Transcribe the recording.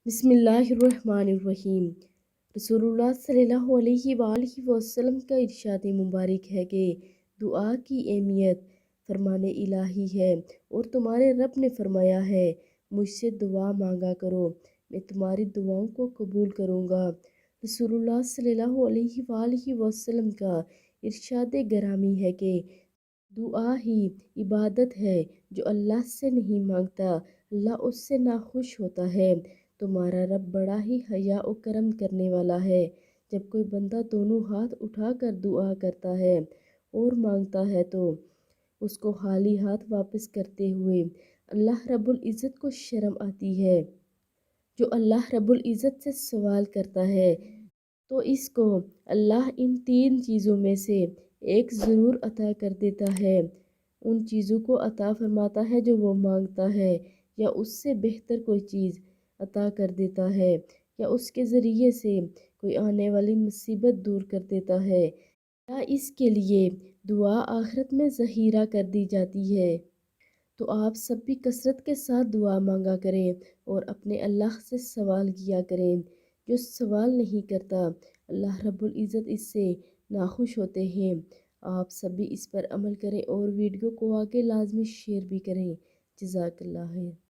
بسم اللہ الرحمن الرحیم۔ رسول اللہ صلی اللہ علیہ وآلہ وسلم کا ارشاد مبارک ہے کہ دعا کی اہمیت فرمان الہی ہے، اور تمہارے رب نے فرمایا ہے مجھ سے دعا مانگا کرو، میں تمہاری دعاؤں کو قبول کروں گا۔ رسول اللہ صلی اللہ علیہ وآلہ وسلم کا ارشاد گرامی ہے کہ دعا ہی عبادت ہے، جو اللہ سے نہیں مانگتا اللہ اس سے ناخوش ہوتا ہے۔ تمہارا رب بڑا ہی حیا و کرم کرنے والا ہے۔ جب کوئی بندہ دونوں ہاتھ اٹھا کر دعا کرتا ہے اور مانگتا ہے تو اس کو خالی ہاتھ واپس کرتے ہوئے اللہ رب العزت کو شرم آتی ہے۔ جو اللہ رب العزت سے سوال کرتا ہے تو اس کو اللہ ان 3 چیزوں میں سے ایک ضرور عطا کر دیتا ہے۔ ان چیزوں کو عطا فرماتا ہے جو وہ مانگتا ہے، یا اس سے بہتر کوئی چیز عطا کر دیتا ہے، یا اس کے ذریعے سے کوئی آنے والی مصیبت دور کر دیتا ہے، یا اس کے لیے دعا آخرت میں ذخیرہ کر دی جاتی ہے۔ تو آپ سب بھی کثرت کے ساتھ دعا مانگا کریں اور اپنے اللہ سے سوال کیا کریں۔ جو سوال نہیں کرتا اللہ رب العزت اس سے ناخوش ہوتے ہیں۔ آپ سب بھی اس پر عمل کریں اور ویڈیو کو آگے لازمی شیئر بھی کریں۔ جزاک اللہ خیر۔